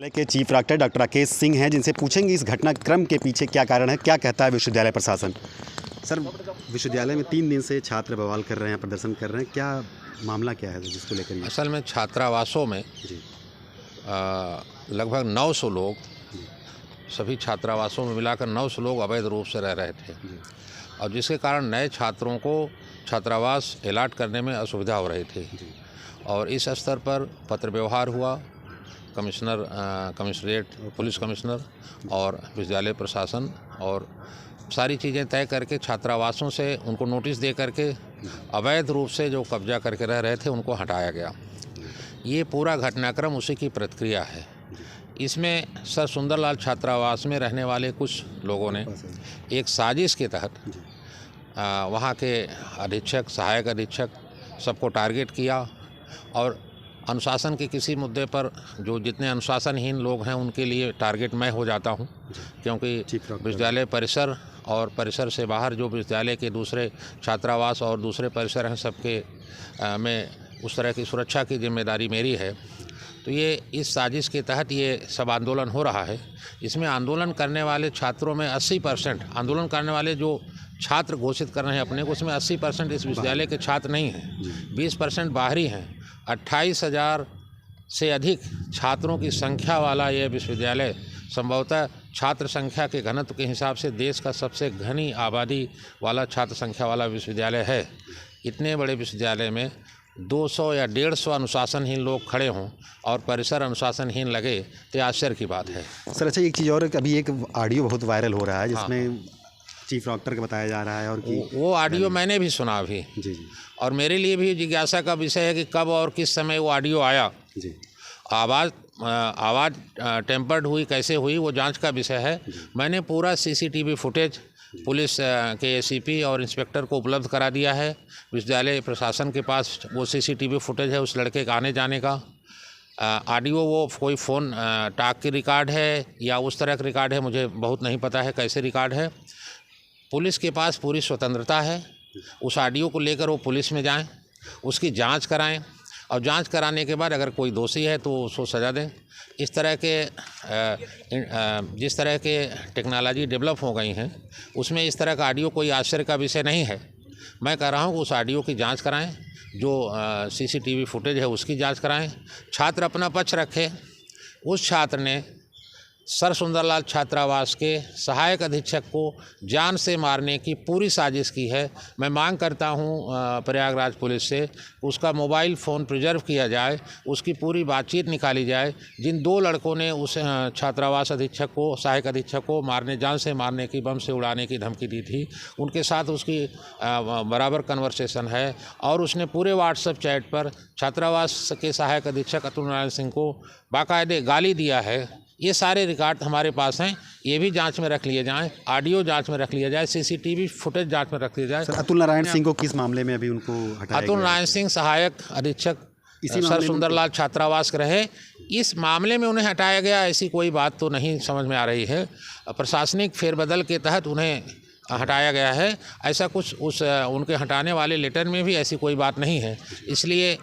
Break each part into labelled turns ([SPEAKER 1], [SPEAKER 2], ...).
[SPEAKER 1] विश्वविद्यालय के chief proctor doctor Rakesh Singh हैं, जिनसे पूछेंगे इस घटनाक्रम के पीछे क्या कारण है, क्या कहता है विश्वविद्यालय प्रशासन। सर, विश्वविद्यालय में 3 दिन से छात्र बवाल कर रहे हैं, प्रदर्शन कर रहे हैं, क्या मामला क्या है जिसको लेकर ये?
[SPEAKER 2] असल में छात्रावासों में
[SPEAKER 1] जी
[SPEAKER 2] लगभग 900 लोग, सभी छात्रावासों में मिलाकर 900 लोग अवैध रूप से रह रहे थे और जिसके कारण नए छात्रों को छात्रावास अलॉट करने में असुविधा हो रही थी। और इस स्तर पर पत्र व्यवहार हुआ, कमिश्नरेट पुलिस कमिश्नर और विश्वविद्यालय प्रशासन और सारी चीज़ें तय करके छात्रावासों से उनको नोटिस दे करके अवैध रूप से जो कब्जा करके रह रहे थे उनको हटाया गया। ये पूरा घटनाक्रम उसी की प्रतिक्रिया है। इसमें सर सुंदरलाल छात्रावास में रहने वाले कुछ लोगों ने एक साजिश के तहत वहाँ के अधीक्षक, सहायक अधीक्षक सबको टारगेट किया और अनुशासन के किसी मुद्दे पर जो जितने अनुशासनहीन लोग हैं उनके लिए टारगेट मैं हो जाता हूं, क्योंकि विश्वविद्यालय परिसर और परिसर से बाहर जो विश्वविद्यालय के दूसरे छात्रावास और दूसरे परिसर हैं सबके में उस तरह की सुरक्षा की जिम्मेदारी मेरी है। तो ये इस साजिश के तहत ये सब आंदोलन हो रहा है। इसमें आंदोलन करने वाले छात्रों में 80% आंदोलन करने वाले जो छात्र घोषित कर रहे हैं अपने को, उसमें 80% इस विश्वविद्यालय के छात्र नहीं हैं, 20% बाहरी हैं। 28,000 से अधिक छात्रों की संख्या वाला यह विश्वविद्यालय संभवतः छात्र संख्या के घनत्व के हिसाब से देश का सबसे घनी आबादी वाला छात्र संख्या वाला विश्वविद्यालय है। इतने बड़े विश्वविद्यालय में 200 या 150 अनुशासनहीन लोग खड़े हों और परिसर अनुशासनहीन लगे तो आश्चर्य की बात है।
[SPEAKER 1] सर, अच्छा, एक चीज़ और, अभी एक ऑडियो बहुत वायरल हो रहा है जिसमें चीफ प्रॉक्टर का बताया जा रहा है और
[SPEAKER 2] वो ऑडियो मैंने भी सुना अभी।
[SPEAKER 1] जी
[SPEAKER 2] और मेरे लिए भी जिज्ञासा का विषय है कि कब और किस समय वो ऑडियो आया।
[SPEAKER 1] जी
[SPEAKER 2] आवाज़ टेम्पर्ड हुई, कैसे हुई, वो जांच का विषय है। मैंने पूरा सीसीटीवी फुटेज पुलिस के एसीपी और इंस्पेक्टर को उपलब्ध करा दिया है। विश्वविद्यालय प्रशासन के पास वो सीसीटीवी फुटेज है उस लड़के के आने जाने का। ऑडियो वो कोई फ़ोन टॉक की रिकॉर्ड है या उस तरह का रिकॉर्ड है, मुझे बहुत नहीं पता है कैसे रिकॉर्ड है। पुलिस के पास पूरी स्वतंत्रता है, उस ऑडियो को लेकर वो पुलिस में जाएं, उसकी जांच कराएं और जांच कराने के बाद अगर कोई दोषी है तो उसको सज़ा दें। इस तरह के जिस तरह के टेक्नोलॉजी डेवलप हो गई हैं उसमें इस तरह का ऑडियो कोई आश्चर्य का विषय नहीं है। मैं कह रहा हूँ कि उस ऑडियो की जांच कराएं, जो सीसीटीवी फुटेज है उसकी जांच कराएं। छात्र अपना पक्ष रखे। उस छात्र ने सर सुंदरलाल छात्रावास के सहायक अधीक्षक को जान से मारने की पूरी साजिश की है। मैं मांग करता हूं प्रयागराज पुलिस से उसका मोबाइल फ़ोन प्रिजर्व किया जाए, उसकी पूरी बातचीत निकाली जाए। जिन 2 लड़कों ने उस छात्रावास अधीक्षक को, सहायक अधीक्षक को जान से मारने की, बम से उड़ाने की धमकी दी थी, उनके साथ उसकी बराबर कन्वर्सेशन है और उसने पूरे व्हाट्सएप चैट पर छात्रावास के सहायक अधीक्षक अतुल नारायण सिंह को बाकायदे गाली दिया है। ये सारे रिकॉर्ड हमारे पास हैं, ये भी जांच में रख लिए जाएं, ऑडियो जांच में रख लिया जाए, सीसीटीवी फुटेज जांच में रख लिया जाए।
[SPEAKER 1] अतुल नारायण सिंह को किस मामले में अभी उनको हटाया?
[SPEAKER 2] अतुल नारायण सिंह सहायक अधीक्षक सर सुंदरलाल छात्रावास के रहे। इस मामले में उन्हें हटाया गया ऐसी कोई बात तो नहीं समझ में आ रही है। प्रशासनिक फेरबदल के तहत उन्हें हटाया गया है, ऐसा कुछ उनके हटाने वाले लेटर में भी ऐसी कोई बात नहीं है। इसलिए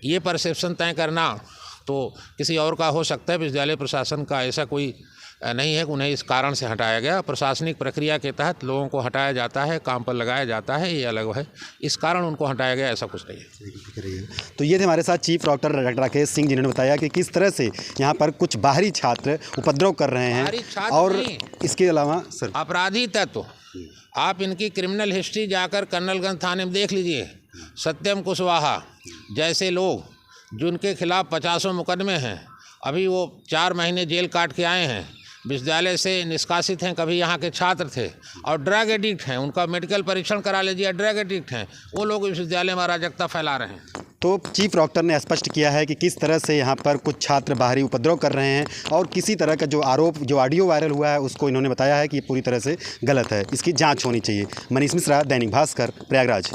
[SPEAKER 2] ये परसेप्शन तय करना तो किसी और का हो सकता है, विश्वविद्यालय प्रशासन का ऐसा कोई नहीं है कि उन्हें इस कारण से हटाया गया। प्रशासनिक प्रक्रिया के तहत लोगों को हटाया जाता है, काम पर लगाया जाता है, ये अलग है। इस कारण उनको हटाया गया, ऐसा कुछ नहीं है।
[SPEAKER 1] तो ये थे हमारे साथ chief proctor doctor Rakesh Singh, जिन्होंने बताया कि किस तरह से यहाँ पर कुछ बाहरी छात्र उपद्रव कर रहे हैं और इसके अलावा सर
[SPEAKER 2] अपराधी तत्व, आप इनकी क्रिमिनल हिस्ट्री जाकर कर्नलगंज थाने में देख लीजिए। सत्यम कुशवाहा जैसे लोग जिनके खिलाफ 50 मुकदमे हैं, अभी वो 4 महीने जेल काट के आए हैं, विश्वविद्यालय से निष्कासित हैं, कभी यहाँ के छात्र थे और ड्रग एडिक्ट हैं। उनका मेडिकल परीक्षण करा लीजिए, ड्रग एडिक्ट हैं। वो लोग विश्वविद्यालय में अराजकता फैला रहे हैं।
[SPEAKER 1] तो चीफ प्रॉक्टर ने स्पष्ट किया है कि किस तरह से यहाँ पर कुछ छात्र बाहरी उपद्रव कर रहे हैं और किसी तरह का जो आरोप, जो ऑडियो वायरल हुआ है, उसको इन्होंने बताया है कि ये पूरी तरह से गलत है, इसकी जाँच होनी चाहिए। मनीष मिश्रा, दैनिक भास्कर, प्रयागराज।